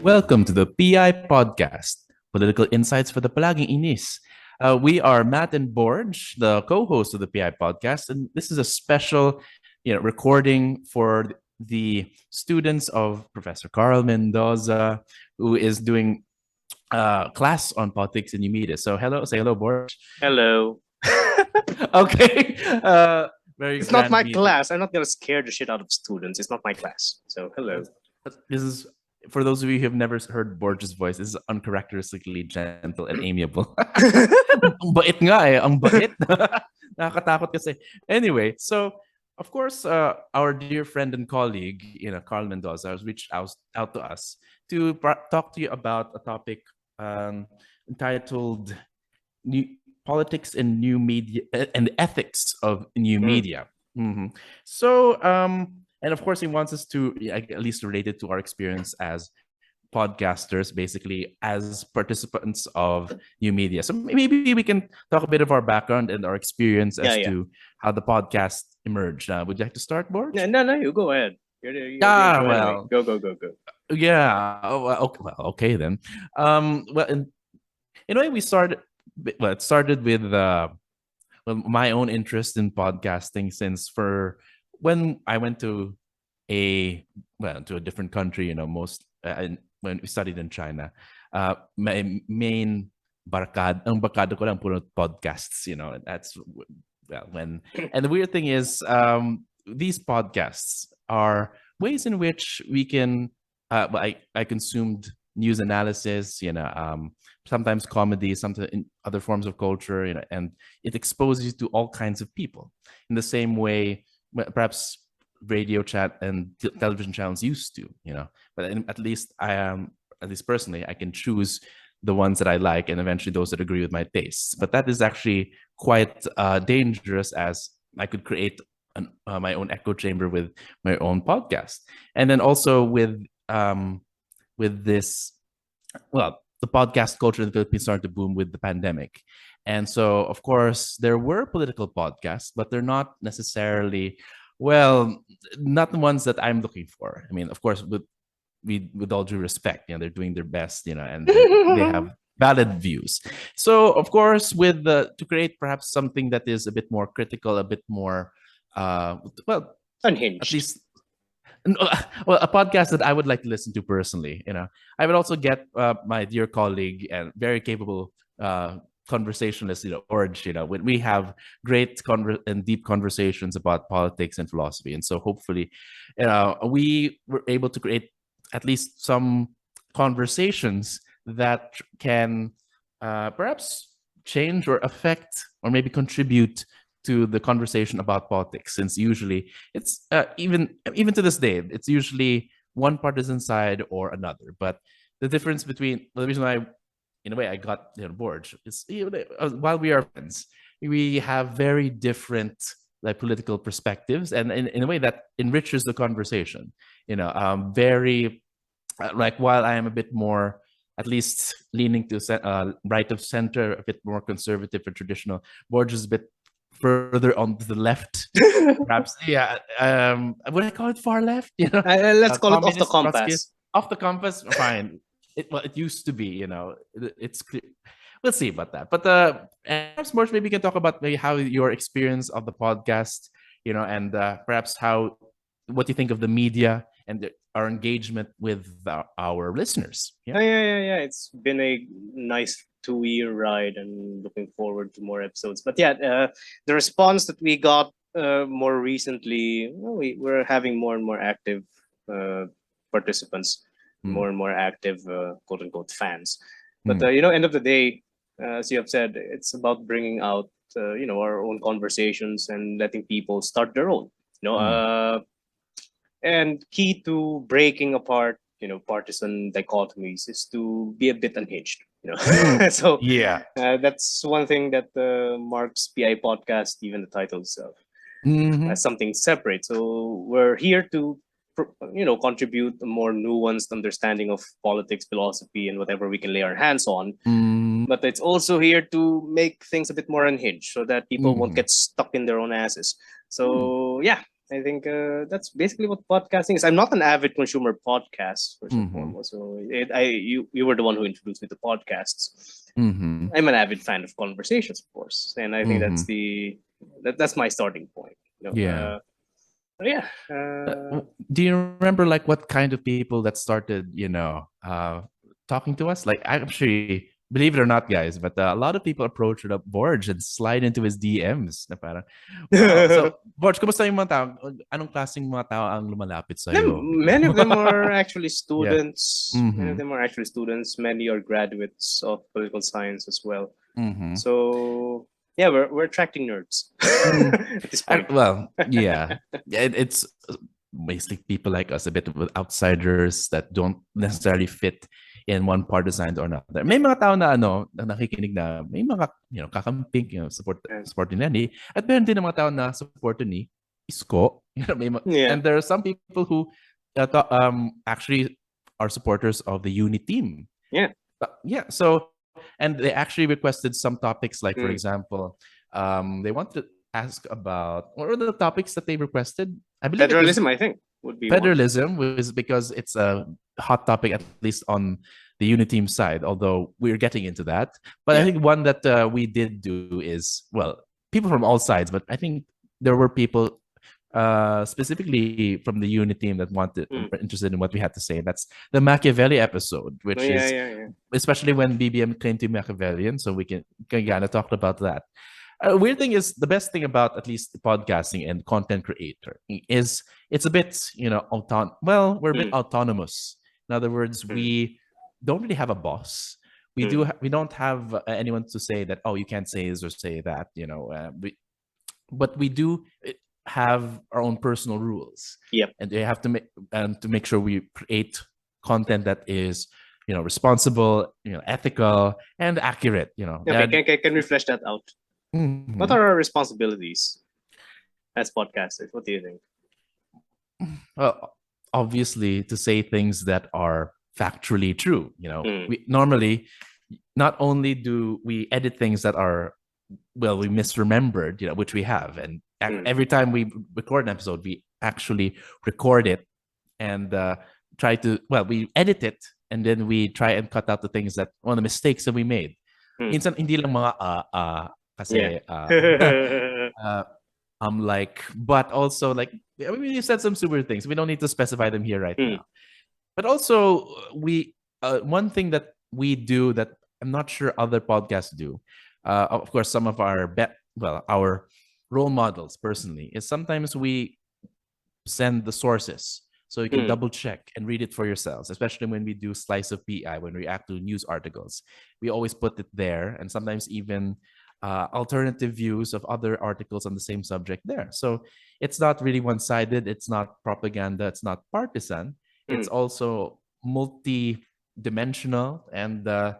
Welcome to the PI Podcast, Political Insights for the Palaging Inis. We are Matt and Borge, the co-hosts of the PI Podcast, and this is a special, recording for the students of Professor Carl Mendoza, who is doing class on politics and new media. So, say hello, Borge. Hello. Okay. Very It's not grand my meeting. class. I'm not gonna scare the shit out of students. It's not my class. So hello. This is for those of you who have never heard Borge's voice. This is uncharacteristically gentle and amiable. Ang bait nga eh, ang bait. Nakakatakot kasi. Anyway, so of course, our dear friend and colleague, Carl Mendoza, has reached out to us to talk to you about a topic entitled "New Politics and New Media and Ethics of New Media." Mm-hmm. So, and of course, he wants us to at least relate it to our experience as podcasters, basically as participants of new media. So maybe we can talk a bit of our background and our experience as to how the podcast emerged. Would you like to start, Borge? No, you go ahead. You're well, anyway. Go. Yeah. Okay then. In a way, we started. Well, it started with my own interest in podcasting since when I went to a different country, when we studied in China, my main ang barkada ko lang puro podcasts, that's when. And the weird thing is, these podcasts are ways in which we can, I consumed news analysis, sometimes comedy, sometimes in other forms of culture, and it exposes you to all kinds of people in the same way perhaps radio chat and television channels used to, but at least at least personally, I can choose the ones that I like and eventually those that agree with my tastes. But that is actually quite dangerous, as I could create my own echo chamber with my own podcast. And then also with this, the podcast culture in the Philippines started to boom with the pandemic. And so, of course, there were political podcasts, but they're not necessarily, not the ones that I'm looking for. I mean, of course, with all due respect, they're doing their best, and they have valid views. So, of course, to create perhaps something that is a bit more critical, a bit more, unhinged. At least, a podcast that I would like to listen to personally. I would also get my dear colleague and very capable conversationalist, Orge. When we have great and deep conversations about politics and philosophy, and so hopefully, we were able to create at least some conversations that can perhaps change or affect or maybe contribute to the conversation about politics, since usually it's even to this day, it's usually one partisan side or another. But the difference between the reason why, in a way, I got bored is while we are friends, we have very different political perspectives, and in a way that enriches the conversation. Very while I am a bit more, at least leaning to right of center, a bit more conservative and traditional, Borges is a bit further on the left, perhaps. Would I call it far left? Let's call it off the compass. Off the compass, fine. It used to be. It's clear. We'll see about that. But perhaps more, maybe you can talk about maybe how your experience of the podcast, and perhaps what you think of the media and our engagement with our listeners. Yeah. It's been a nice 2-year ride, and looking forward to more episodes. But the response that we got more recently, we're having more and more active participants, more and more active quote unquote fans. But end of the day, as you have said, it's about bringing out our own conversations and letting people start their own. And key to breaking apart partisan dichotomies is to be a bit unhinged. So that's one thing that marks PI podcast, even the title itself, as something separate. So we're here to contribute a more nuanced understanding of politics, philosophy, and whatever we can lay our hands on. But it's also here to make things a bit more unhinged, so that people won't get stuck in their own asses. So I think that's basically what podcasting is. I'm not an avid consumer of podcasts first and Mm-hmm. foremost. So you were the one who introduced me to podcasts. Mm-hmm. I'm an avid fan of conversations, of course, and I think Mm-hmm. that's my starting point. Yeah. Yeah. Do you remember like what kind of people that started, talking to us? Like I'm sure, believe it or not, guys, but a lot of people approached up Borge and slide into his DMs na parang, wow. So, Borge, kumusta yung mga tao? Anong klaseng mga tao ang lumalapit sa'yo? Many of them are actually Yeah. students. Many of Mm-hmm. them are actually students. Many are graduates of political science as well. Mm-hmm. So yeah, we're attracting nerds Mm. at this point. Well, yeah. It's basically people like us, a bit of outsiders that don't necessarily fit in one partisan or another. May mga tao na na nakikinig na may mga kakamping, support ni Lenny, at meron din ng mga tao na support ni Isko. Yeah. And there are some people who actually are supporters of the Uni team. Yeah. Yeah, so and they actually requested some topics, like for Mm. example, they wanted to ask about what were the topics that they requested. I believe Federalism, I think, would be one. federalism was because it's a hot topic, at least on the Uni team side, although we're getting into that. But I Yeah. think one that we did do is, well, people from all sides, but I think there were people specifically from the Uni team that wanted interested in what we had to say. That's the Machiavelli episode, which is Yeah. especially when BBM claimed to be Machiavellian. So we can kind of talk about that. Weird thing is, the best thing about at least podcasting and content creator is it's a bit, we're a bit autonomous. In other words, we don't really have a boss. We don't have anyone to say that, oh, you can't say this or say that, but we do have our own personal rules. Yep. And they have to make sure we create content that is responsible, ethical and accurate. Okay, can we flesh that out? Mm-hmm. What are our responsibilities as podcasters? What do you think? Well, obviously, to say things that are factually true. We normally, not only do we edit things that are, well, we misremembered, which we have, and every time we record an episode, we actually record it and we edit it, and then we try and cut out the things that, the mistakes that we made. Minsan hindi lang mga kasi but also like we said some super things. We don't need to specify them here right now. But also one thing that we do that I'm not sure other podcasts do, of course, some of our our role models personally, is sometimes we send the sources so you can double check and read it for yourselves, especially when we do Slice of PI, when we react to news articles. We always put it there, and sometimes even alternative views of other articles on the same subject there. So it's not really one-sided. It's not propaganda. It's not partisan. It's also multi-dimensional, and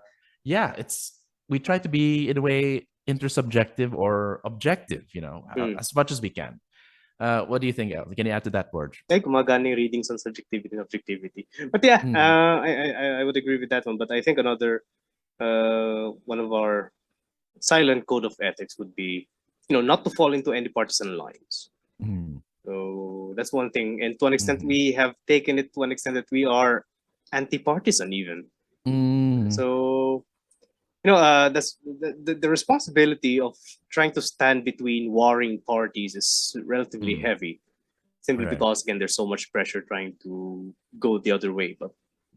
we try to be, in a way, intersubjective or objective, as much as we can. What do you think, El? Can you add to that, Borge? Like gumagana readings on subjectivity and objectivity. But yeah, I would agree with that one. But I think another one of our silent code of ethics would be, not to fall into any partisan lines. So that's one thing. And to an extent, we have taken it to an extent that we are anti-partisan even. So, that's the responsibility of trying to stand between warring parties is relatively heavy, simply because, again, there's so much pressure trying to go the other way. But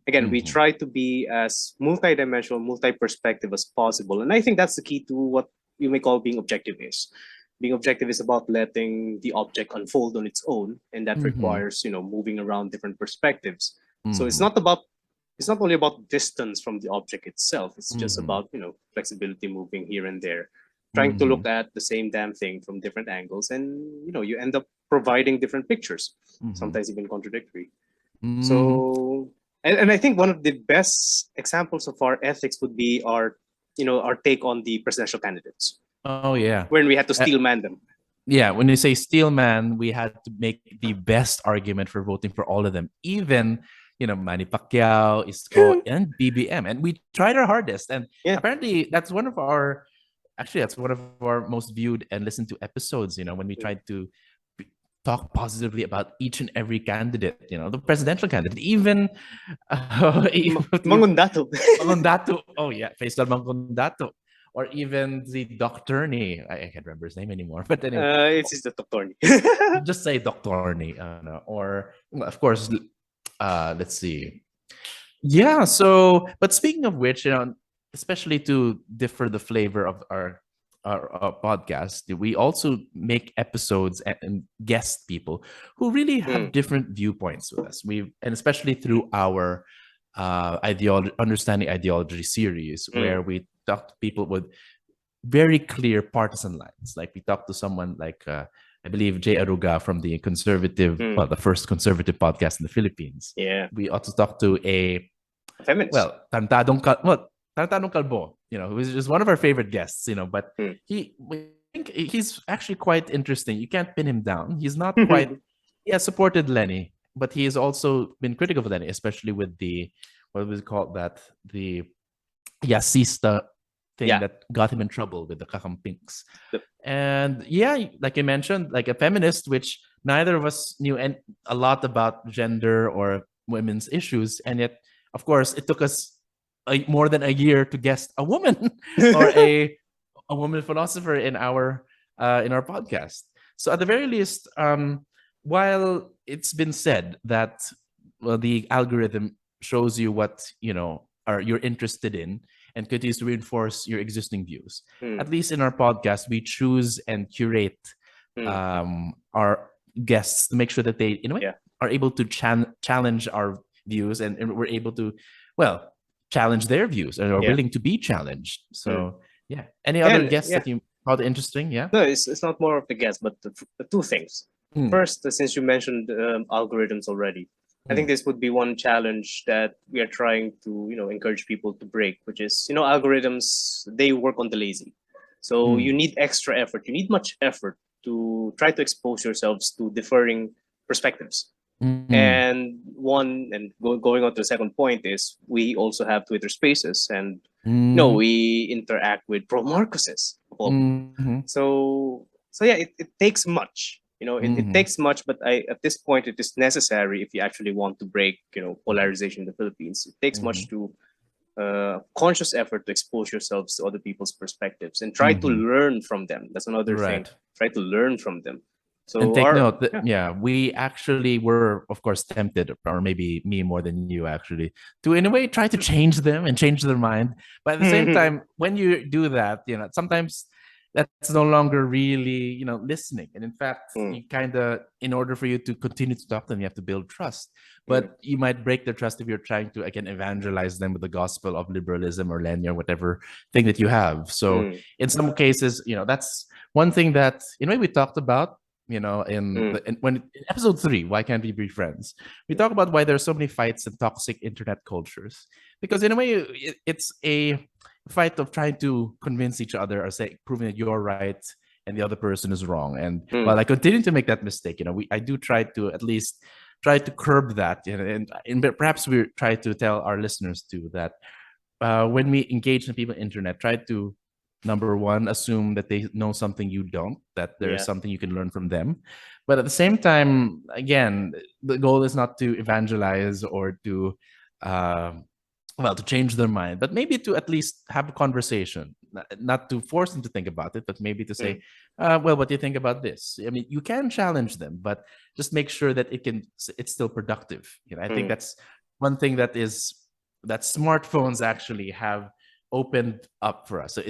again, we try to be as multidimensional, multi-perspective as possible. And I think that's the key to what you may call being objective is. Being objective is about letting the object unfold on its own, and that requires, moving around different perspectives. So it's not only about distance from the object itself. It's just about, flexibility, moving here and there, trying to look at the same damn thing from different angles, and you end up providing different pictures, sometimes even contradictory. So, and I think one of the best examples of our ethics would be our take on the presidential candidates. Oh yeah, when we had to steelman them. Yeah, when you say steelman, we had to make the best argument for voting for all of them, even Manny Pacquiao, Isko, and BBM, and we tried our hardest. And apparently, that's one of our most viewed and listened to episodes. When we tried to talk positively about each and every candidate, the presidential candidate, even even Mangundato. Mangundato. Oh yeah, Faisal Mangundato, or even the Doctorney. I can't remember his name anymore, but anyway, It's just the Doctor. just say Doctorney, or well, of course, let's see. Yeah. So, but speaking of which, especially to differ the flavor of our podcast, we also make episodes and guest people who really have different viewpoints with us. And especially through our ideology, understanding ideology series, where we talk to people with very clear partisan lines. Like we talked to someone like I believe Jay Aruga from the conservative, well, the first conservative podcast in the Philippines. Yeah. We also talked to a Feminist. Tarantadong Calbo, who is just one of our favorite guests, but we think he's actually quite interesting. You can't pin him down. He's not quite, he has supported Lenny, but he has also been critical of Lenny, especially with what was it called, the Yasista thing that got him in trouble with the Kakampinks. And yeah, like I mentioned, like a feminist, which neither of us knew a lot about gender or women's issues. And yet, of course, it took us more than a year to guest a woman or a woman philosopher in our podcast. So at the very least, while it's been said that the algorithm shows you what you're interested in and continues to reinforce your existing views, at least in our podcast, we choose and curate our guests to make sure that they, in a way, are able to challenge our views, and we're able to, well, challenge their views and are willing to be challenged. So yeah. Any other guests that you found interesting? Yeah. No, it's not more of the guess, but the two things. First, since you mentioned algorithms already, I think this would be one challenge that we are trying to encourage people to break, which is algorithms, they work on the lazy, so you need extra effort. You need much effort to try to expose yourselves to differing perspectives. And going on to the second point is we also have Twitter Spaces, and we interact with pro Marcoses. So yeah, it takes much. It takes much, but at this point it is necessary if you actually want to break polarization in the Philippines. It takes much to conscious effort to expose yourselves to other people's perspectives and try to learn from them. That's another thing. Try to learn from them. So and take note that we actually were, of course, tempted, or maybe me more than you actually, to in a way try to change them and change their mind. But at the same time, when you do that, sometimes that's no longer really, listening. And in fact, you kind of, in order for you to continue to talk to them, you have to build trust. But you might break their trust if you're trying to, again, evangelize them with the gospel of liberalism or Lenny or whatever thing that you have. So in some cases, that's one thing that, we talked about, in episode 3, why can't we be friends? We talk about why there's so many fights and toxic internet cultures, because in a way it's a fight of trying to convince each other, or say proving that you're right and the other person is wrong. And while I continue to make that mistake, I do try to at least try to curb that, and perhaps we try to tell our listeners too that when we engage in people on the internet, try to, number one, assume that they know something you don't, that there's something you can learn from them. But at the same time, again, the goal is not to evangelize or to, to change their mind, but maybe to at least have a conversation, not to force them to think about it, but maybe to say, well, what do you think about this? I mean, you can challenge them, but just make sure that it's still productive. I think that's one thing that smartphones actually have opened up for us. So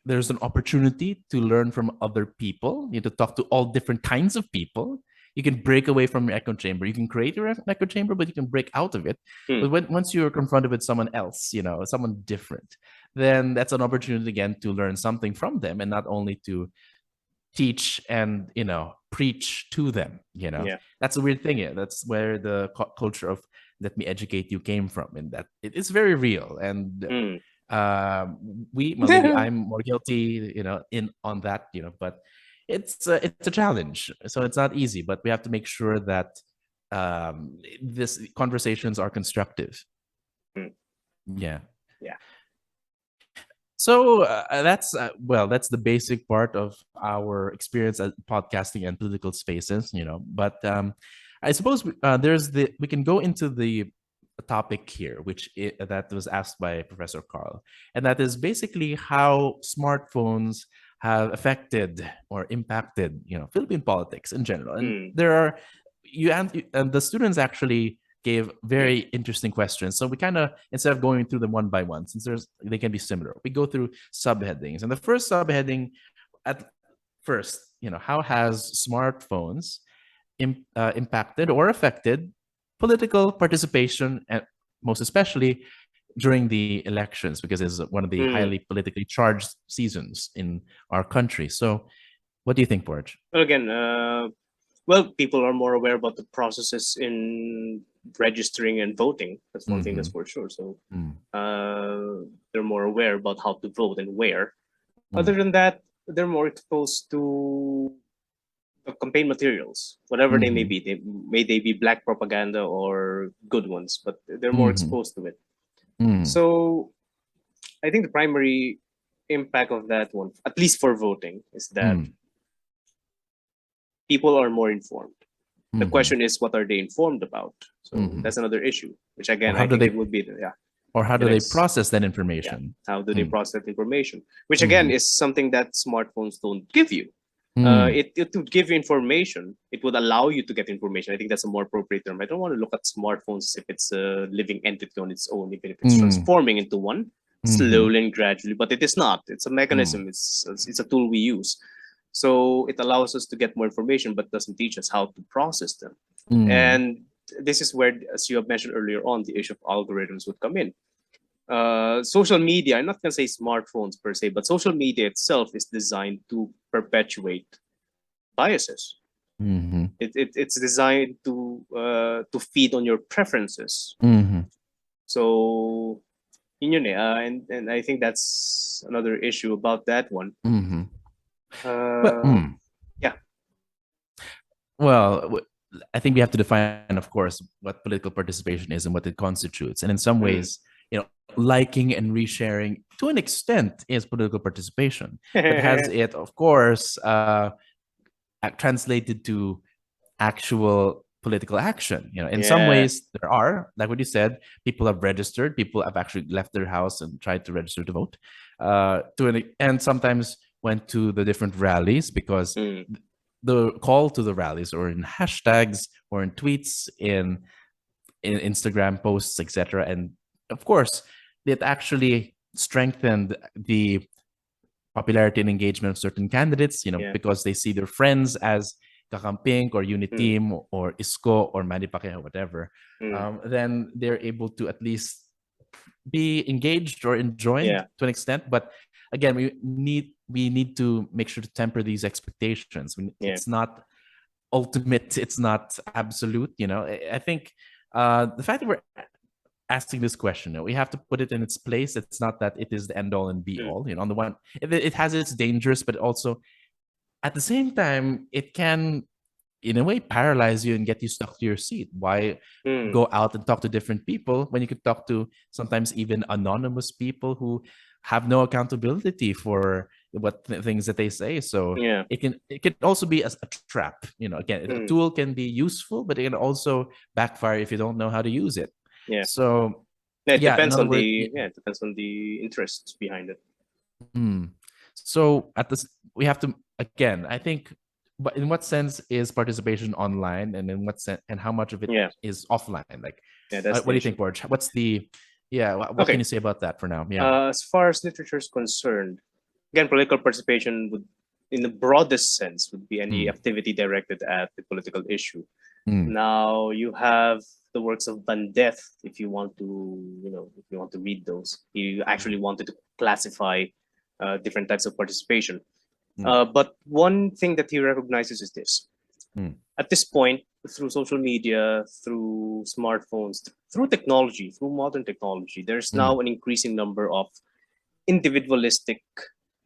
there's an opportunity to learn from other people. You to talk to all different kinds of people. You can break away from your echo chamber. You can create your echo chamber, but you can break out of it. But once you're confronted with someone else, someone different, then that's an opportunity again to learn something from them, and not only to teach and preach to them. That's a weird thing. That's where the culture of "let me educate you" came from, and that it's very real. And maybe I'm more guilty, in on that, but it's a challenge. So it's not easy, but we have to make sure that this conversations are constructive. Yeah. So that's well, that's the basic part of our experience at podcasting and political spaces, But I suppose we can go into the topic here, that was asked by Professor Carl, and that is basically how smartphones have affected or impacted, Philippine politics in general. And Mm, there are and the students actually gave very interesting questions. So we kind of, instead of going through them one by one, since they can be similar, we go through subheadings. And the first subheading at first, how has smartphones impacted or affected political participation, and most especially during the elections, because it's one of the mm. highly politically charged seasons in our country. So what do you think, Porge? Well, again, well, people are more aware about the processes in registering and voting. That's one thing that's Mm-hmm. for sure. So Mm, they're more aware about how to vote and where. mm, Other than that, they're more exposed to the campaign materials, whatever they may mm-hmm. be. They be black propaganda or good ones, but they're more Mm-hmm. exposed to it. Mm, So I think the primary impact of that one, at least for voting, is that mm, people are more informed. The mm-hmm. question is, what are they informed about? So Mm-hmm. that's another issue, which Or again, how I do think they it would be yeah, or how the do they next, process that yeah, information? how do they Mm, process information? Which again mm-hmm. is something that smartphones don't give you. Mm, It would give you information. It would allow you to get information. I think that's a more appropriate term. I don't want to look at smartphones if it's a living entity on its own, even if it's mm, transforming into one mm-hmm. slowly and gradually. But it is not. It's a Mm, mechanism. It's a tool we use. So it allows us to get more information, but doesn't teach us how to process them. mm, And this is where, as you have mentioned earlier on, the issue of algorithms would come in. Social media, I'm not going to say smartphones per se, but social media itself is designed to perpetuate biases. mm-hmm. It's designed to feed on your preferences. Mm-hmm. So yun yun eh. And I think that's another issue about that one. Mm-hmm. But Uh, yeah. well, I think we have to define, of course, what political participation is and what it constitutes. And in some Mm. ways, liking and resharing to an extent is political participation. But has it, of course, translated to actual political action? In some Yeah. ways, there are, like what you said, people have registered, people have actually left their house and tried to register to vote, and sometimes went to the different rallies because Mm. the call to the rallies, or in hashtags, or in tweets, in Instagram posts, etc. And of course, it actually strengthened the popularity and engagement of certain candidates, Yeah. because they see their friends as Kakamping or Mm. Uniteam or Isko or Manny Pacquiao, whatever. Mm. Then they're able to at least be engaged or enjoined Yeah. to an extent. But again, we need to make sure to temper these expectations. Yeah. It's not ultimate, it's not absolute. I think the fact that we're asking this question, we have to put it in its place. It's not that it is the end all and be Mm. all. On the one, it has its dangers, but also at the same time, it can, in a way, paralyze you and get you stuck to your seat. Why Mm. go out and talk to different people when you could talk to sometimes even anonymous people who have no accountability for what things that they say? So Yeah. it can also be a trap. Again, a Mm. tool can be useful, but it can also backfire if you don't know how to use it. Yeah. So Yeah. It yeah, in depends other on words, the yeah. It depends on the interests behind it. mm. So at this, we have to, again, I think, but in what sense is participation online, and in what sense, and how much of it Yeah. is offline? Like, Yeah. That's what do the you issue. think, Borge? What's the, yeah, what can Okay. you say about that for now? Yeah. As far as literature is concerned, again, political participation would, in the broadest sense, would be any Mm, activity directed at the political issue. mm, Now you have the works of Bandeth. If you want to, if you want to read those, he actually wanted to classify different types of participation. mm, But one thing that he recognizes is this: mm, at this point, through social media, through smartphones, through technology, through modern technology, there's mm, now an increasing number of individualistic,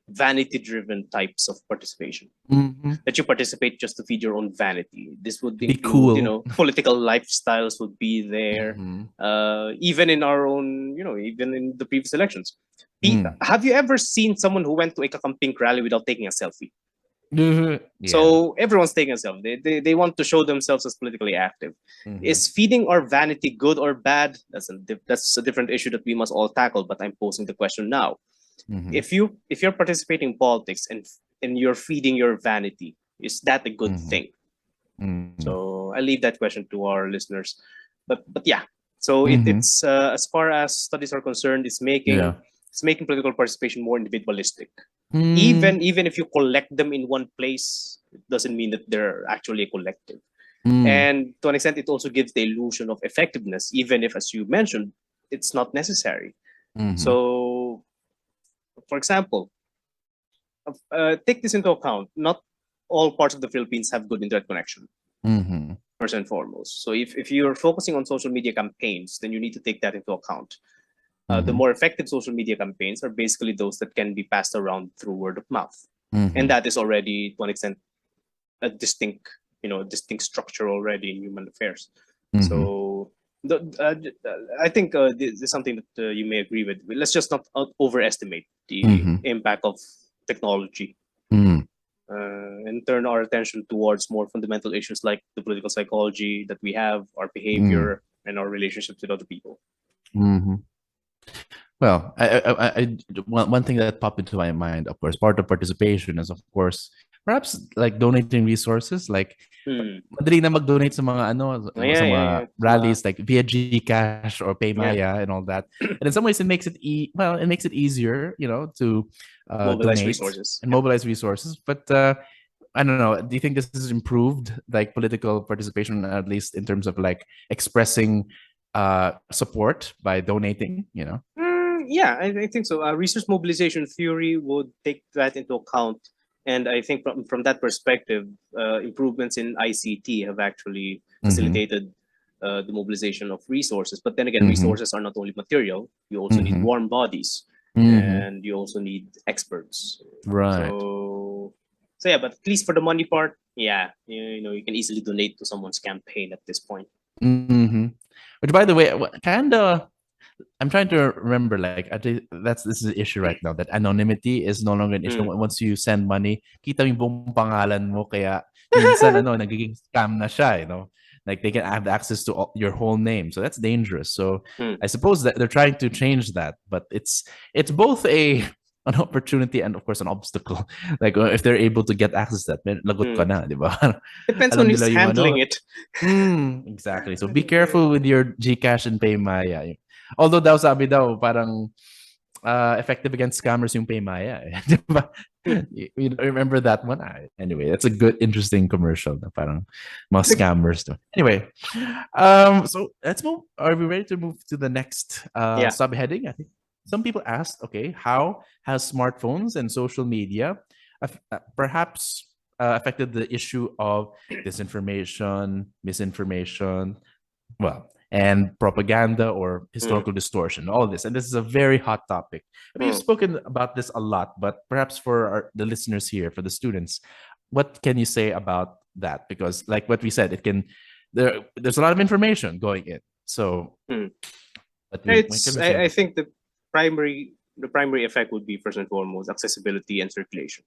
vanity driven types of participation. mm-hmm. That you participate just to feed your own vanity. This would Be include, cool. political lifestyles would be there. Mm-hmm. Even in our own, even in the previous elections. Have you ever seen someone who went to a Kakamping rally without taking a selfie? Yeah. So everyone's taking a selfie. They want to show themselves as politically active. Is feeding our vanity good or bad? That's a different issue that we must all tackle. But I'm posing the question now. If you're participating in politics and you're feeding your vanity, is that a good thing? So I leave that question to our listeners. But yeah. So it's as far as studies are concerned, it's making political participation more individualistic. Even if you collect them in one place, it doesn't mean that they're actually a collective. And to an extent, it also gives the illusion of effectiveness, even if, as you mentioned, it's not necessary. So, for example, take this into account. Not all parts of the Philippines have good internet connection, first and foremost. So if you're focusing on social media campaigns, then you need to take that into account. The more effective social media campaigns are basically those that can be passed around through word of mouth. And that is already, to an extent, a distinct structure already in human affairs. So I think this is something that you may agree with. Let's just not overestimate the impact of technology and turn our attention towards more fundamental issues like the political psychology that we have, our behavior, and our relationships with other people. Well, one thing that popped into my mind, of course, part of participation is, of course, perhaps like donating resources. Like, madali na mag-donate sa mga sa mga rallies, like via GCash or Paymaya and all that. And in some ways, it makes it easier, to mobilize donate resources and mobilize resources. But I don't know. Do you think this has improved like political participation, at least in terms of like expressing support by donating? Yeah, I think so. Resource mobilization theory would take that into account, and I think from that perspective, improvements in ICT have actually facilitated the mobilization of resources. But then again, resources are not only material; you also need warm bodies, and you also need experts. Right. So yeah, but at least for the money part, yeah, you can easily donate to someone's campaign at this point. Which, by the way, I'm trying to remember, like, this is an issue right now, that anonymity is no longer an issue. Once you send money, kita mo yung buong pangalan mo, kaya minsan, nagiging scam na siya, Like, they can have access to your whole name. So that's dangerous. So I suppose that they're trying to change that, but it's both an opportunity and, of course, an obstacle. Like, if they're able to get access to that, lagot ka na, di ba? Depends on who's handling it. Exactly. So be careful with your GCash and Paymaya. Although daw sabi daw parang effective against scammers yung Paymaya. You remember that one? Anyway, that's a good, interesting commercial. Parang mga scammers. Anyway, so let's move. Are we ready to move to the next subheading? I think some people asked, okay, how has smartphones and social media perhaps affected the issue of disinformation, misinformation, and propaganda or historical distortion, all this. And this is a very hot topic. I mean, you've spoken about this a lot, but perhaps for the listeners here, for the students, what can you say about that? Because like what we said, there's a lot of information going in. So I think the primary effect would be, first and foremost, accessibility and circulation.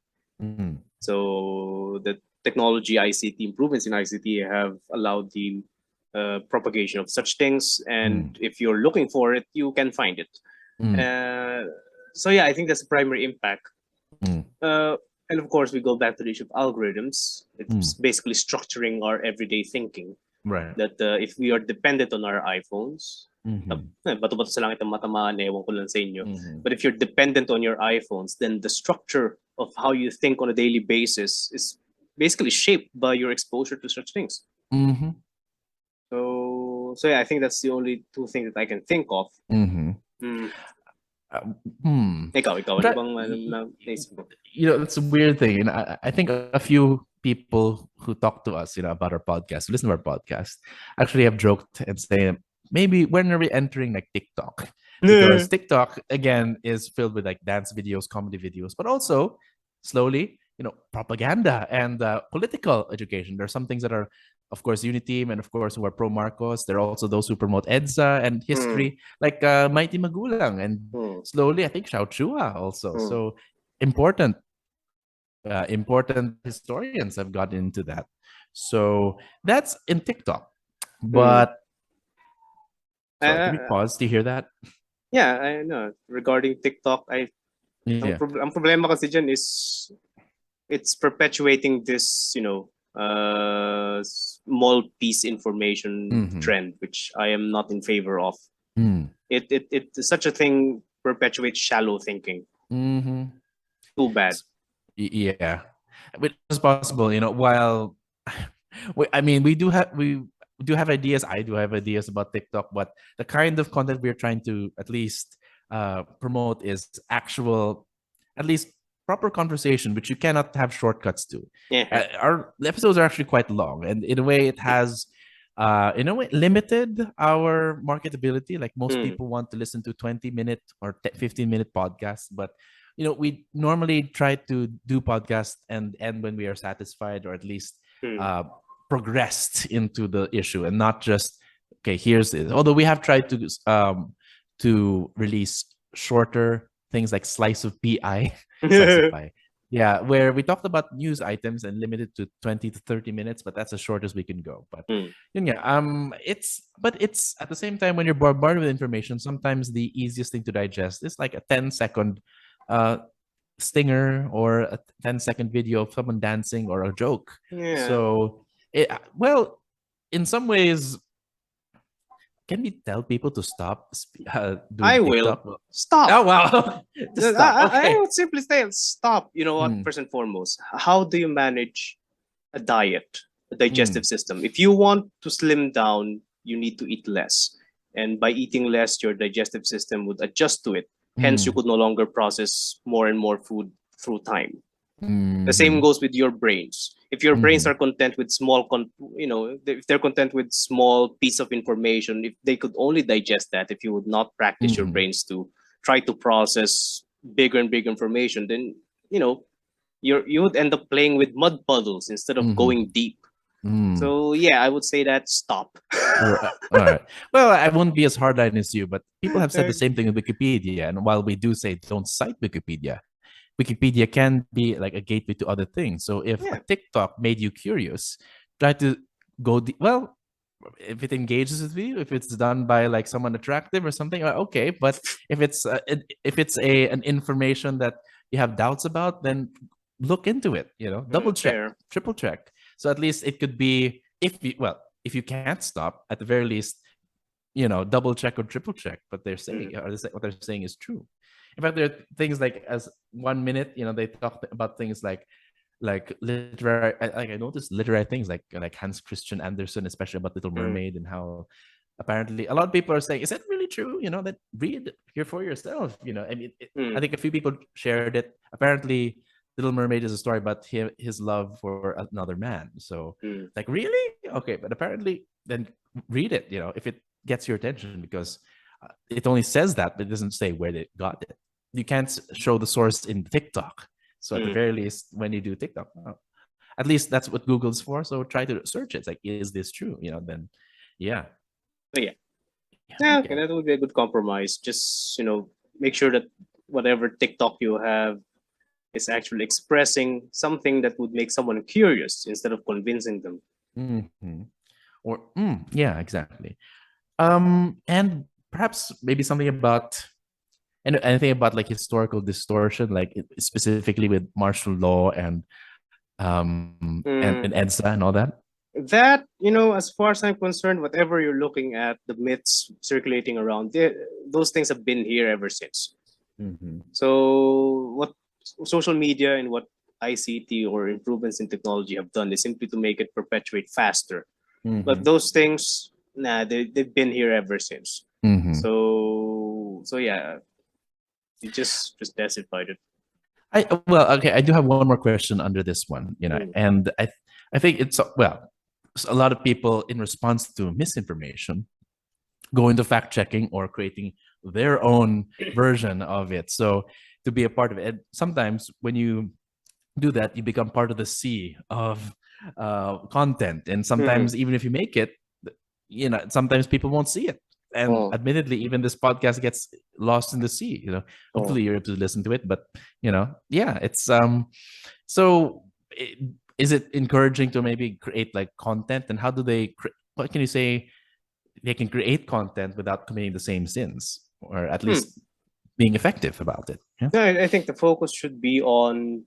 So the technology, ICT, improvements in ICT have allowed the propagation of such things, and if you're looking for it, you can find it. So yeah, I think that's the primary impact. And of course, we go back to the issue of algorithms. It's basically structuring our everyday thinking. Right. That if we are dependent on our iPhones, bato-bato sa langit ang matamaan, ewan ko lang sa inyo. But if you're dependent on your iPhones, then the structure of how you think on a daily basis is basically shaped by your exposure to such things. So yeah, I think that's the only two things that I can think of. It's a weird thing. I think a few people who talk to us, about our podcast, who listen to our podcast, actually have joked and say, maybe when are we entering like TikTok? Because TikTok, again, is filled with like dance videos, comedy videos, but also slowly, propaganda and political education. There are some things that are of course, Uniteam, and of course, who are pro Marcos. There are also those who promote EDSA and Mm, history, like Mighty Magulang, and mm, slowly, I think Xiao Chua also. mm, So important, important historians have gotten into that. So that's in TikTok. mm. But sorry, can we Uh, pause to hear that? yeah, I know. Regarding TikTok, Yeah. ang problema kasi dyan is it's perpetuating this, small piece information Mm-hmm. trend, which I am not in favor of. Mm. It such a thing perpetuates shallow thinking. Mm-hmm. Too bad. Yeah, but it's possible, while I mean, we do have ideas. I do have ideas about TikTok, but the kind of content we're trying to at least promote is actual, at least proper conversation, which you cannot have shortcuts to. Yeah. Our episodes are actually quite long, and in a way, it has. In a way, limited our marketability. Like most Mm, people want to listen to 20-minute or 15-minute podcasts, but we normally try to do podcasts and end when we are satisfied, or at least mm. uh, progressed into the issue, and not just okay. Here's it. Although we have tried to release shorter things like slice of pi, slice of pie. Yeah, where we talked about news items and limited to 20 to 30 minutes, but that's as short as we can go. But Mm. yeah, it's at the same time, when you're bombarded with information, sometimes the easiest thing to digest is like a 10-second uh stinger, or a 10-second video of someone dancing, or a joke. Yeah. So well, in some ways, can we tell people to stop I doing will. TikTok? Stop. Oh wow. To stop. I Okay. would simply say stop. You know what? Mm, First and foremost, how do you manage a diet, a mm, digestive system? If you want to slim down, you need to eat less. And by eating less, your digestive system would adjust to it. Hence, you mm, could no longer process more and more food through time. The same mhm, goes with your brains. If your brains mhm, are content with if they're content with small piece of information, if they could only digest that, if you would not practice your mhm, brains to try to process bigger and bigger information, then you know you would end up playing with mud puddles instead of mhm, going deep. mm. So yeah, I would say that stop. All right. Well, I won't be as hardline as you, but people have said the same thing with Wikipedia. And while we do say don't cite Wikipedia, Wikipedia can be like a gateway to other things. So if a Yeah. TikTok made you curious, try to well, if it engages with you, if it's done by like someone attractive or something, okay. But if it's a an information that you have doubts about, then look into it. Double check, Fair. triple check. So at least it could be, if you can't stop, at the very least, double check or triple check what they're Mm. saying, or what they're saying is true. In fact, there are things like, as 1 minute, they talk about things like literary. I noticed literary things like Hans Christian Andersen, especially about Little Mm. Mermaid, and how apparently a lot of people are saying, is that really true? That read here for yourself. I mean, I Mm. think a few people shared it. Apparently, Little Mermaid is a story about his love for another man. So, Mm. like, really? Okay, but apparently, then read it. If it gets your attention, because it only says that, but it doesn't say where they got it. You can't show the source in TikTok. So at the Mm. very least, when you do TikTok, at least that's what Google's for. So try to search it. It's like, is this true? Then, yeah, So yeah. yeah, Yeah, okay, okay. that would be a good compromise. Just, make sure that whatever TikTok you have is actually expressing something that would make someone curious instead of convincing them. Hmm. Or yeah, exactly. And perhaps maybe something about, and anything about like historical distortion, like specifically with martial law and Mm, EDSA and all that. that, as far as I'm concerned, whatever you're looking at, the myths circulating around, those things have been here ever since. Mm-hmm. So, what social media and what ICT or improvements in technology have done is simply to make it perpetuate faster. But Mm-hmm. those things, nah, they've been here ever since. Mm-hmm. So yeah, you just specified it. Well, okay. I do have one more question under this one, Mm, and I think it's, well, a lot of people, in response to misinformation, go into fact checking or creating their own version of it. So to be a part of it, sometimes when you do that, you become part of the sea of content, and Mm. sometimes even if you make it, sometimes people won't see it. And Oh, admittedly, even this podcast gets lost in the sea. oh. Hopefully you're able to listen to it, but yeah, so i- is it encouraging to maybe create like content, and how do what can you say they can create content without committing the same sins, or at Hmm. least being effective about it? Yeah. No, I think the focus should be on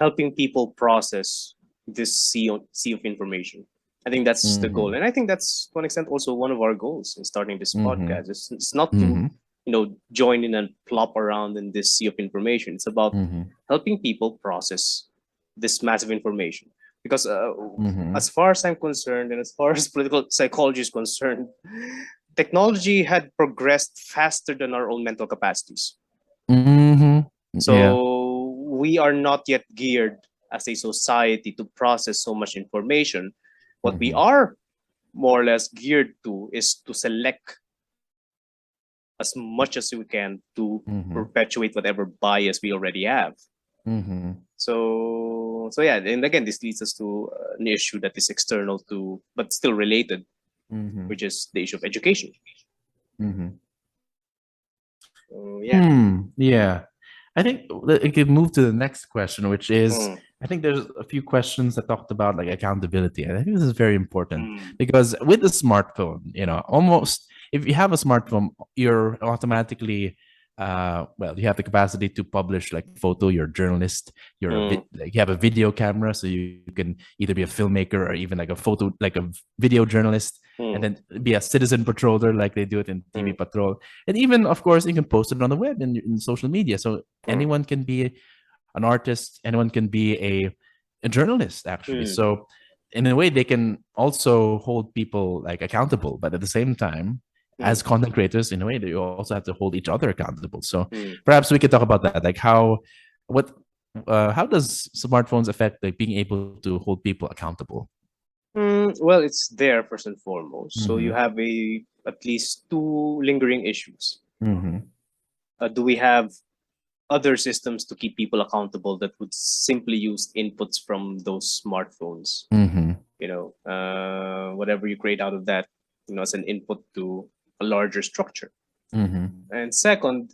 helping people process this sea of information. I think that's the Mm-hmm. goal, and I think that's to an extent also one of our goals in starting this Mm-hmm. podcast. It's not to Mm-hmm. join in and plop around in this sea of information. It's about Mm-hmm. helping people process this massive information. Because Mm-hmm. as far as I'm concerned, and as far as political psychology is concerned, technology had progressed faster than our own mental capacities. Mm-hmm. Yeah. So we are not yet geared as a society to process so much information. What we Mm-hmm. are more or less geared to is to select as much as we can to Mm-hmm. perpetuate whatever bias we already have. Mm-hmm. So yeah, and again, this leads us to an issue that is external to, but still related, Mm-hmm. which is the issue of education. Mm-hmm. So yeah. Yeah. I think we could move to the next question, which is Mm, I think there's a few questions that talked about like accountability. And I think this is very important mm, because with the smartphone, almost if you have a smartphone, you're automatically well, you have the capacity to publish like photo, you're a journalist, mm, like you have a video camera, so you can either be a filmmaker or even like a photo, like a video journalist, and mm, then be a citizen patroller like they do it in TV mm, Patrol. And even, of course, you can post it on the web and in social media. So mm, anyone can be an artist, anyone can be a journalist, actually. mm, So in a way, they can also hold people like accountable, but at the same time, as mm, content creators, in a way, they also have to hold each other accountable. So mm. perhaps we could talk about that, like what, how does smartphones affect like being able to hold people accountable? Well, it's there first and foremost. So Mm-hmm. you have at least two lingering issues. Mm-hmm. Do we have other systems to keep people accountable that would simply use inputs from those smartphones? Mm-hmm. Whatever you create out of that, as an input to a larger structure. Mm-hmm. And second,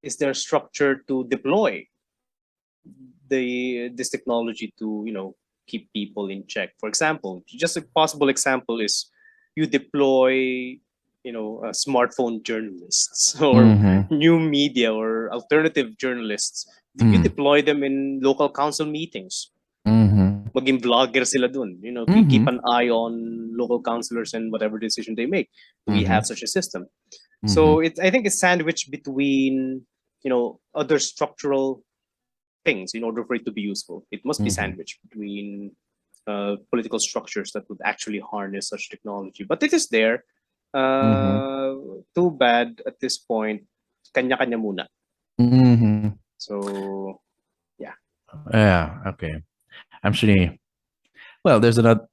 is there structure to deploy this technology to keep people in check? For example, just a possible example is you deploy smartphone journalists or Mm-hmm. new media or alternative journalists. You Mm-hmm. deploy them in local council meetings. Mm-hmm. Maging vlogger sila dun. Keep Mm-hmm. an eye on local councillors and whatever decision they make. We Mm-hmm. have such a system. Mm-hmm. So I think it's sandwiched between other structural things in order for it to be useful. It must be Mm-hmm. sandwiched between political structures that would actually harness such technology. But it is there. Mm-hmm. Too bad at this point. Kanya-kanya muna. Mm-hmm. So yeah. Yeah. Okay. Actually, well, there's another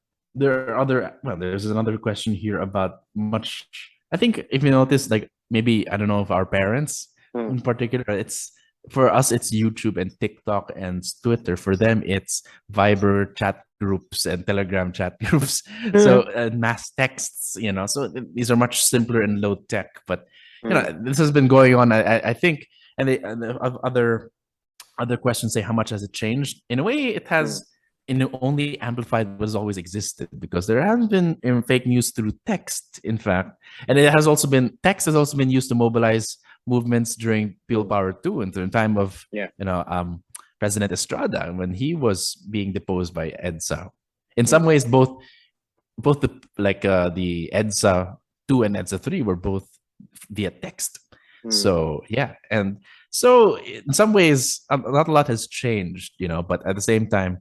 question here about much. I think if you notice, like maybe I don't know if our parents Hmm. in particular, it's for us it's YouTube and TikTok and Twitter. For them, it's Viber chat groups and Telegram chat groups. So Hmm. mass texts, So these are much simpler and low tech. But Hmm. this has been going on. I think, and the other questions say how much has it changed. In a way, it Hmm. has only amplified what has always existed, because there has been fake news through text, in fact, and it has also been text has also been used to mobilize movements during Peel Hmm. Power 2 and during time of Yeah. President Estrada when he was being deposed by EDSA. In some Hmm. ways, both the EDSA 2 and EDSA 3 were both via text. Hmm. So yeah, and so in some ways, not a lot has changed, but at the same time,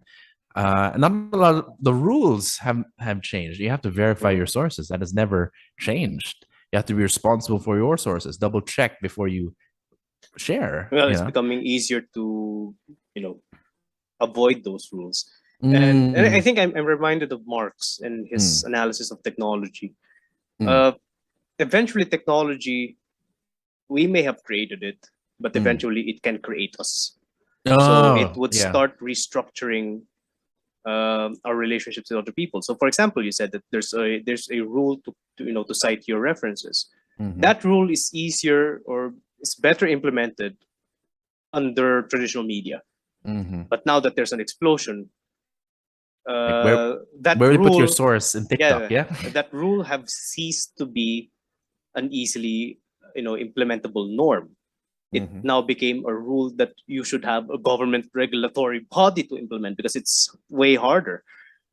not a lot. The rules have changed. You have to verify your Hmm. sources. That has never changed. You have to be responsible for your sources. Double check before you share. Well, it's becoming easier to you know avoid those rules. And I Mm, think I'm reminded of Marx and his mm, analysis of technology. mm, Uh, Eventually, technology, we may have created it, but mm. eventually it can create us. So it Oh, would yeah. start restructuring our relationships with other people. So, for example, you said that there's a rule to cite your references. Mhm. That rule is easier or is better implemented under traditional media. Mhm. But now that there's an explosion, Like that where do you put your rule, source in TikTok? yeah, Yeah. that rule have ceased to be an easily implementable norm. It Mhm. now became a rule that you should have a government regulatory body to implement because it's way harder.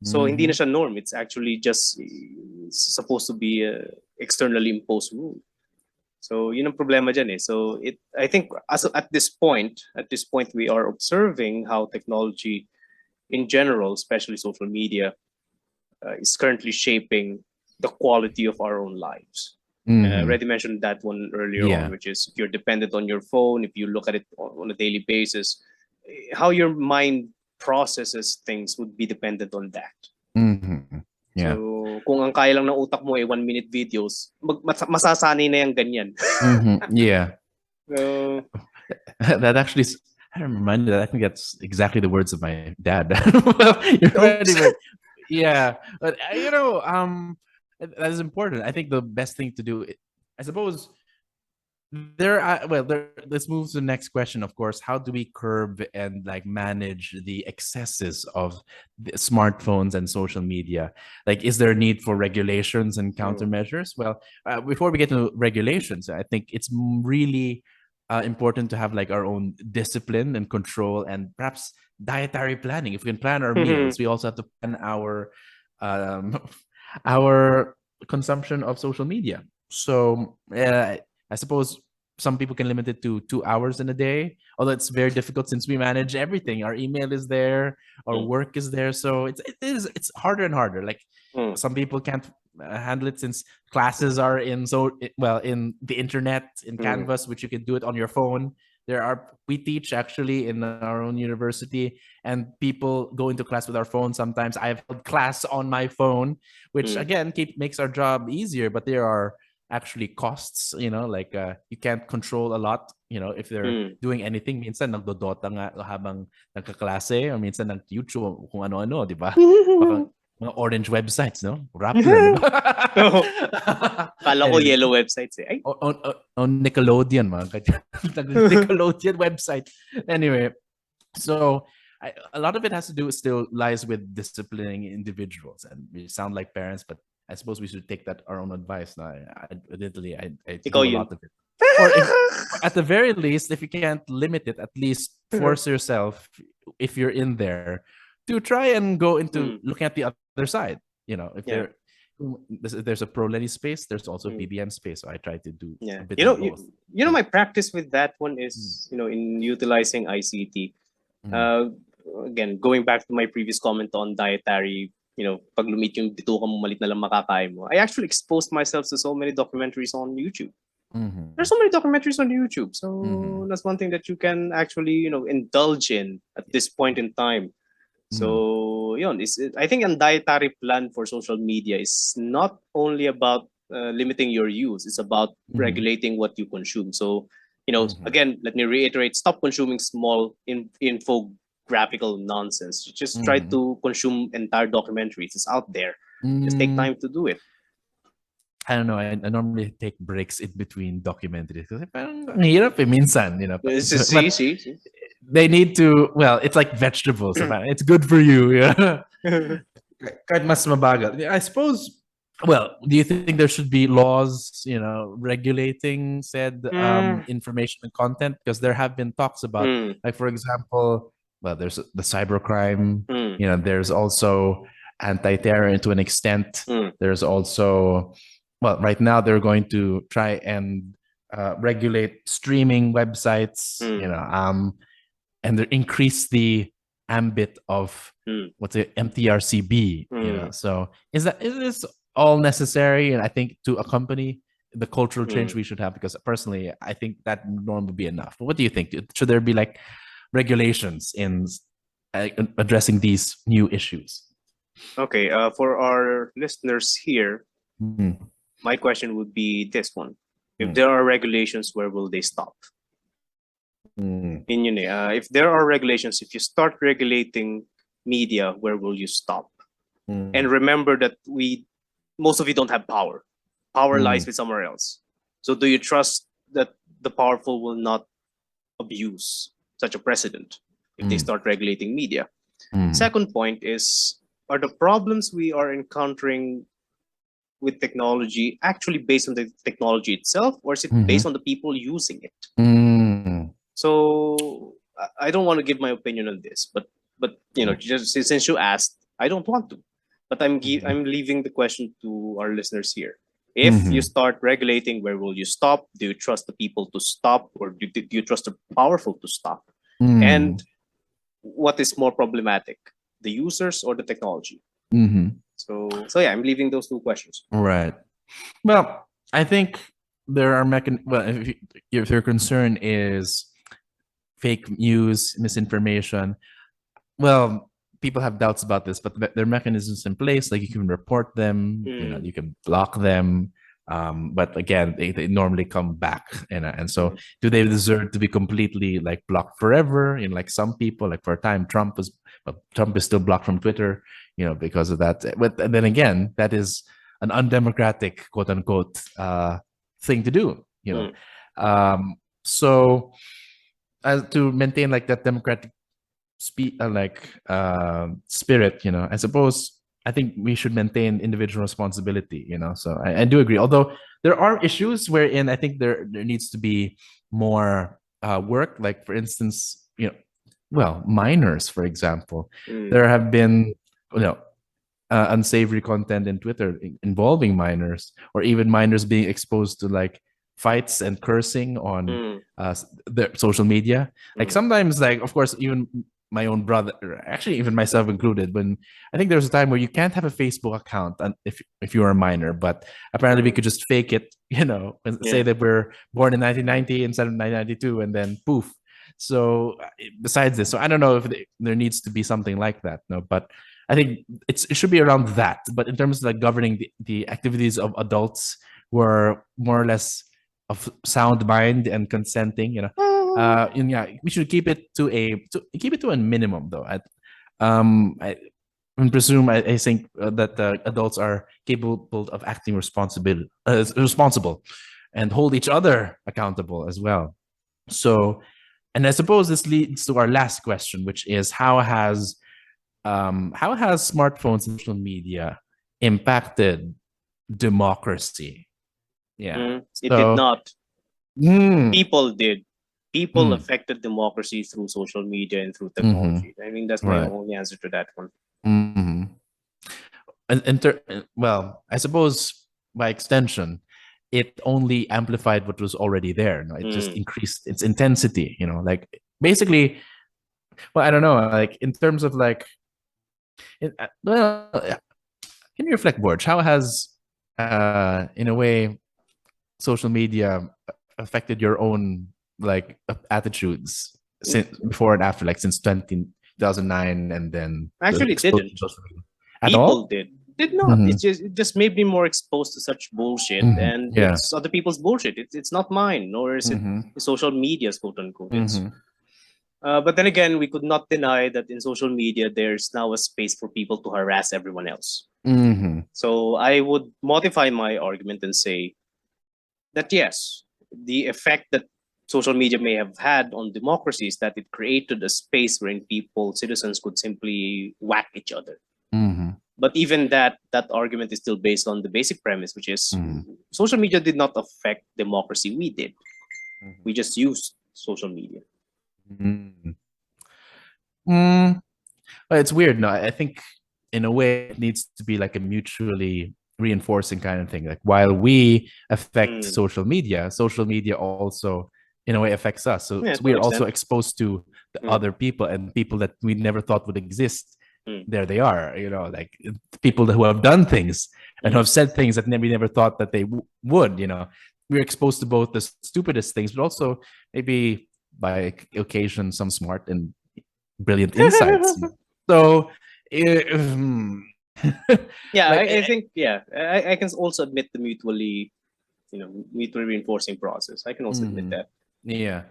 So hindi na Mhm. siya norm. It's actually just supposed to be a externally imposed rule. So yun ang problema dyan eh. So I think at this point we are observing how technology in general, especially social media, is currently shaping the quality of our own lives. I Mhm. already mentioned that one earlier on, Yeah. which is if you're dependent on your phone, if you look at it on a daily basis, how your mind processes things would be dependent on that. Mhm. Yeah. So, kung ang kaya lang ng utak mo ay 1 minute videos, masasanay na yung ganyan. Mhm. Yeah. So, That actually is, I don't remind you that. I think that's exactly the words of my dad. Well, you're ready, oops. but yeah, but that is important. I think the best thing to do, I suppose, let's move to the next question. Of course, how do we curb and like manage the excesses of the smartphones and social media? Like, is there a need for regulations and countermeasures? Well, before we get to regulations, I think it's really important to have like our own discipline and control, and perhaps dietary planning. If we can plan our meals, we also have to plan um, our consumption of social media. So I suppose some people can limit it to 2 hours in a day, although it's very difficult since we manage everything. Our email is there, our work is there, so it's harder and harder. Like some people can't handle it since classes are in in the internet, in Canvas, which you can do it on your phone. We teach actually in our own university, and people go into class with our phone. Sometimes I've held class on my phone, which again makes our job easier, but there are actually costs, like you can't control a lot, if they're doing anything. Minsan nagdodota nga habang nagkaklase, or minsan nag-YouTube kung ano-ano, di ba? Baka mga orange websites, no? Rappler, di ba? Kala ko Anyway, yellow websites eh. Ay, on Nickelodeon, Nickelodeon website. Anyway, so a lot of it has to do still lies with disciplining individuals, and we sound like parents, but I suppose we should take that our own advice. Now, admittedly, I ikaw do a yun. lot of it. Or if, at the very least, if you can't limit it, at least force yourself, if you're in there, to try and go into looking at the other side. If there's a pro Lenny space, there's also BBM space. So I try to do Yeah. a bit of both. My practice with that one is, in utilizing ICT. Again, going back to my previous comment on dietary, pag lumit yung bituka mo, malit na lang makakain mo. I actually exposed myself to so many documentaries on YouTube. There's so many documentaries on YouTube. So that's one thing that you can actually, indulge in at this point in time. So, I think a dietary plan for social media is not only about limiting your use, it's about regulating what you consume. So, again, let me reiterate, stop consuming small infographical nonsense. Just try to consume entire documentaries. It's out there. Just take time to do it. I don't know. I normally take breaks in between documentaries kasi parang ang hirap minsan, But See? they need to. Well, it's like vegetables. So parang it's good for you. Yeah. Kahit mas mabagal. I suppose. Well, do you think there should be laws, regulating said information and content? Because there have been talks about, like, for example, well, there's the cybercrime. There's also anti-terror to an extent. There's also, well, right now they're going to try and regulate streaming websites. And they increase the ambit of what's it, MTRCB. So is this all necessary? And I think to accompany the cultural change we should have, because personally, I think that norm would be enough. What do you think? Should there be like regulations in addressing these new issues? Okay, for our listeners here, my question would be this one. If there are regulations, where will they stop? If there are regulations, if you start regulating media, where will you stop? Mm. And remember that most of you don't have power. Power lies Mm. with somewhere else. So do you trust that the powerful will not abuse such a precedent if they Mm. start regulating media? Mm. Second point is, are the problems we are encountering with technology actually based on the technology itself, or is it based Mhm. on the people using it? Mm. So I don't want to give my opinion on this, but just since you asked, I don't want to. But Mhm. I'm leaving the question to our listeners here. If you Mhm. start regulating, where will you stop? Do you trust the people to stop, or do you trust the powerful to stop? Mm. And what is more problematic, the users or the technology? Mhm. So yeah, I'm leaving those two questions. Right. Well, I think there are well, if your concern is fake news, misinformation, well, people have doubts about this, but there are mechanisms in place. Like you can report them, Mm, you can block them. But again, they normally come back, and so mm, do they deserve to be completely like blocked forever? Like some people, like for a time, Trump is still blocked from Twitter, because of that. But and then again, that is an undemocratic, quote unquote, thing to do. mm, So as to maintain like that democratic spirit, I suppose I think we should maintain individual responsibility. So I do agree, although there are issues wherein I think there needs to be more work, like for instance, well, minors, for example. mm, There have been you know unsavory content in Twitter involving minors, or even minors being exposed to like fights and cursing on mm, their social media. Like mm, sometimes, like of course, even my own brother, actually even myself included, when I think there was a time where you can't have a Facebook account if you're a minor, but apparently we mm. could just fake it, and say Yeah. that we're born in 1990 instead of 1992, and then poof. So besides this, so I don't know if there needs to be something like that, no, but I think it should be around that. But in terms of like governing the activities of adults who are more or less of sound mind and consenting, and yeah, we should keep it to a minimum though. I presume I think that adults are capable of acting responsible, and hold each other accountable as well. So, and I suppose this leads to our last question, which is how has smartphones and social media impacted democracy? Yeah. It did So, not. mm, People did. People mm, affected democracy through social media and through mm-hmm, technology. I mean, that's my right. only answer to that one. Mm-hmm. Well, I suppose by extension, it only amplified what was already there. No, it just Mm, increased its intensity. Like basically, well, I don't know. Like in terms of like, well, can you reflect, Borge? How has, in a way, social media affected your own like attitudes since before and after, like since 2009, and then the Actually, it explosion of didn't. social media at People all? did not. Mm-hmm. It just made me more exposed to such bullshit, Mm-hmm. and Yeah. it's other people's bullshit. It's not mine, nor is it Mm-hmm. social media's quote unquote. It's Mm-hmm. but then again, we could not deny that in social media there's now a space for people to harass everyone else. Mm-hmm. So I would modify my argument and say that yes, the effect that social media may have had on democracy is that it created a space wherein people, citizens, could simply whack each other. Mm-hmm. But even that argument is still based on the basic premise, which is Mm-hmm. social media did not affect democracy. We did. We just used social media. Mm-hmm. Mm. Well, it's weird. No, I think in a way it needs to be like a mutually reinforcing kind of thing. Like while we affect Mm. social media also in a way affects us. So, Yeah, so to we an are also extent. exposed to the Mm. other people, and people that we never thought would exist. Mm. There they are. Like people who have done things and who Mm. have said things that we never thought that they would. We're exposed to both the stupidest things, but also maybe by occasion some smart and brilliant insights. So, mm, Yeah, like, I think yeah, I can also admit the mutually reinforcing process. I can also admit mhm, that. yeah,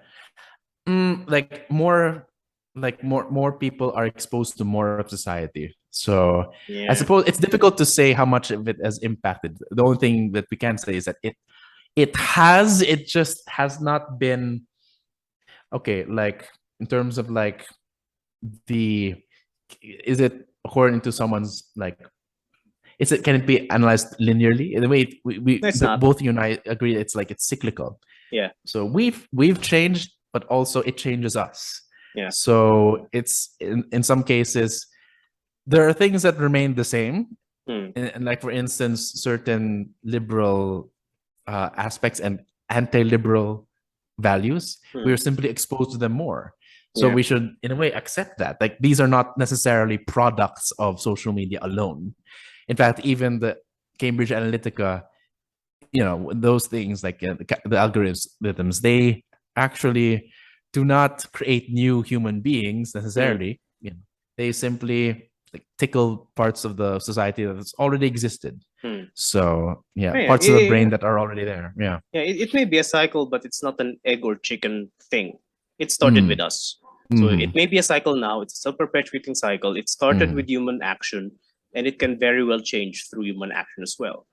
like more. like more people are exposed to more of society. So I Yeah, suppose it's difficult to say how much of it has impacted. The only thing that we can say is that it just has not been okay. Like in terms of like the is it according to someone's like is it can it be analyzed linearly in the way no, it's not. both you and I agree it's like it's cyclical. Yeah, So we've changed, but also it changes us. yeah. So it's in some cases there are things that remain the same, Hmm. and like for instance, certain liberal aspects and anti-liberal values, we Hmm. are simply exposed to them more. So Yeah. we should, in a way, accept that. Like these are not necessarily products of social media alone. In fact, even the Cambridge Analytica, those things like the algorithms, they actually do not create new human beings Hmm. necessarily. They simply like tickle parts of the society that's already existed. Hmm. So yeah, Oh, yeah. parts of the brain that are already there. Yeah. Yeah, it may be a cycle, but it's not an egg or chicken thing. It started with Mm. us. So it Mm. may be a cycle now. It's a self-perpetuating cycle. It started with Mm. human action, and it can very well change through human action as well.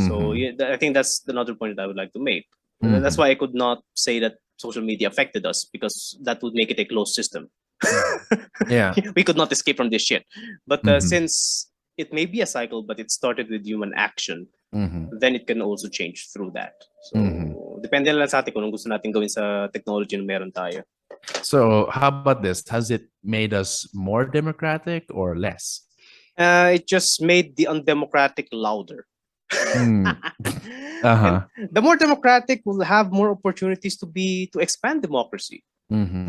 So Mm. yeah, I think that's another point that I would like to make. That's Mm. why I could not say that social media affected us because that would make it a closed system. Yeah. We could not escape from this shit. But Mm. since it may be a cycle, but it started with human action, Mm. then it can also change through that. Mm. So, depende lang sa atin kung anong gusto natin gawin sa technology na meron tayo. So how about this? Has it made us more democratic or less? It just made the undemocratic louder. Mm. And Uh-huh. the more democratic will have more opportunities to expand democracy. Mm-hmm.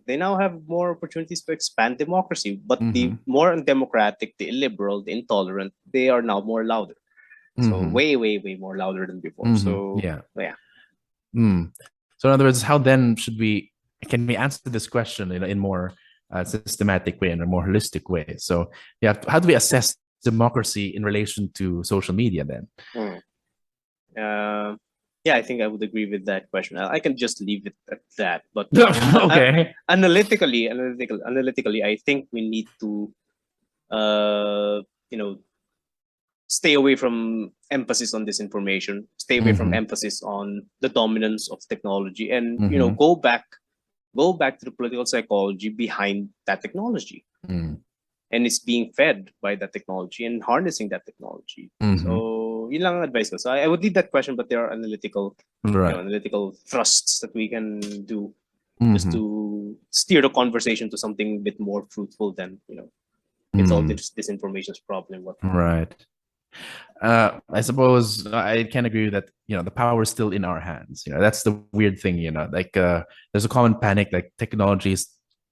They now have more opportunities to expand democracy, but the Mm-hmm. more undemocratic, the illiberal, the intolerant, they are now more louder. So Mm-hmm. way more louder than before. Mm-hmm. So Yeah. yeah. Mm. So in other words, how then can we answer this question in more systematic way and a more holistic way? So yeah, how do we assess democracy in relation to social media then? Hmm. Yeah, I think I would agree with that question. I can just leave it at that. But Okay. analytically, I think we need to, uh, you know, stay away from emphasis on disinformation, stay away from Mm-hmm. emphasis on the dominance of technology, and Mm-hmm. go back to the political psychology behind that technology, Mm. and it's being fed by that technology and harnessing that technology. Mm-hmm. So, yun lang ang advice ko. So I would leave that question, but there are Right. analytical thrusts that we can do just Mm-hmm. to steer the conversation to something a bit more fruitful than it's all Mm. this disinformation's problem. Whatnot. Right. I suppose I can agree that the power is still in our hands. That's the weird thing. Like there's a common panic like technology is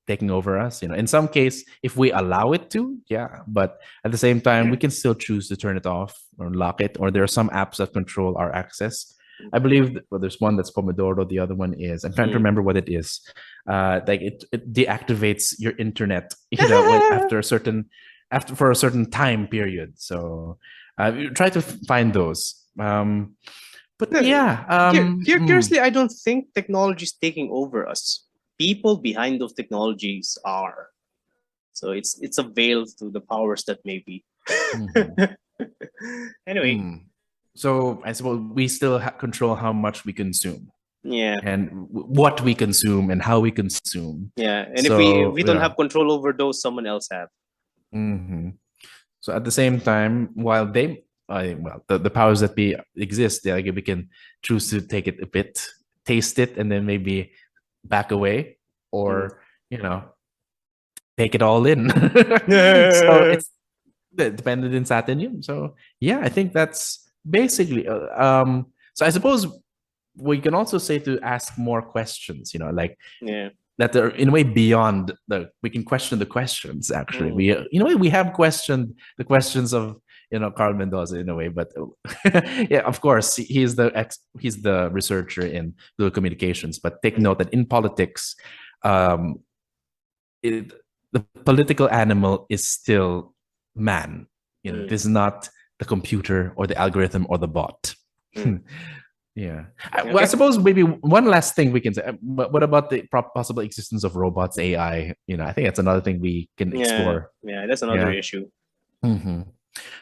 taking over us. In some case, if we allow it to, yeah. But at the same time, we can still choose to turn it off or lock it. Or there are some apps that control our access. I believe well, there's one that's Pomodoro. The other one is I'm trying to Mm. remember what it is. Like it deactivates your internet. After for a certain time period. So try to find those. But No, yeah, curiously, I don't think technology is taking over us. People behind those technologies are. So it's a veil to the powers that may be. mhm, Anyway, mm. So I suppose we still control how much we consume yeah, and what we consume and how we consume. yeah. And if So we don't yeah. have control over those, someone else have. Mhm. So at the same time, while the powers that be exist, like we can choose to take it a bit, taste it, and then maybe back away, Mm. or you know, take it all in. So it's dependent in Saturnium. So yeah, I think that's basically. So I suppose we can also say to ask more questions. Like Yeah. that are in a way beyond we can question the questions actually Mm. we have questioned the questions of Carl Mendoza in a way, but yeah, of course he's the researcher in global communications, but take note that in politics um it, the political animal is still man. It Mm. is not the computer or the algorithm or the bot. Mm. Yeah. Well, I Okay. suppose maybe one last thing we can say. What about the possible existence of robots, AI? I think that's another thing we can Yeah, explore. yeah, that's another Yeah. issue. hmm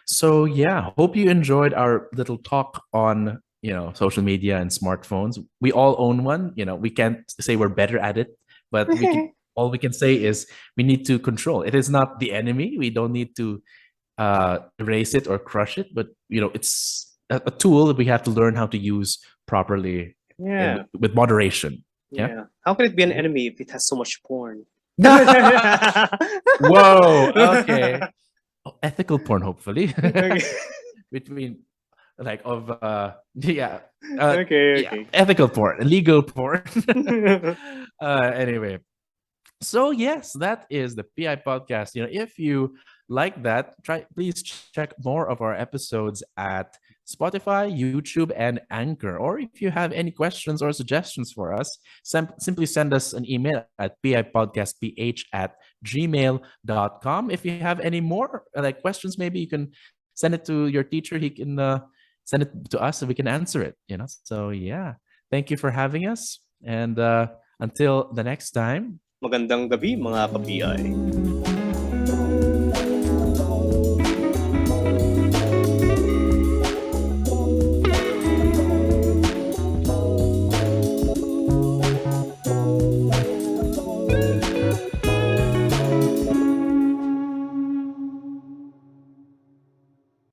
So yeah, hope you enjoyed our little talk on social media and smartphones. We all own one. We can't say we're better at it, but we can. All we can say is we need to control. It is not the enemy. We don't need to erase it or crush it, but it's a tool that we have to learn how to use properly Yeah, with moderation. Yeah. yeah. How can it be an enemy if it has so much porn? Whoa. Okay. Ethical porn, hopefully. Okay, Between like of okay, yeah, okay. ethical porn, legal porn. Anyway, so yes, that is the PI podcast. If you like that, please check more of our episodes at Spotify, YouTube, and Anchor. Or if you have any questions or suggestions for us, simply send us an email at pipodcastph@gmail.com. If you have any more like questions, maybe you can send it to your teacher. He can send it to us so we can answer it. So yeah, thank you for having us, and until the next time. Magandang gabi mga ka-PI.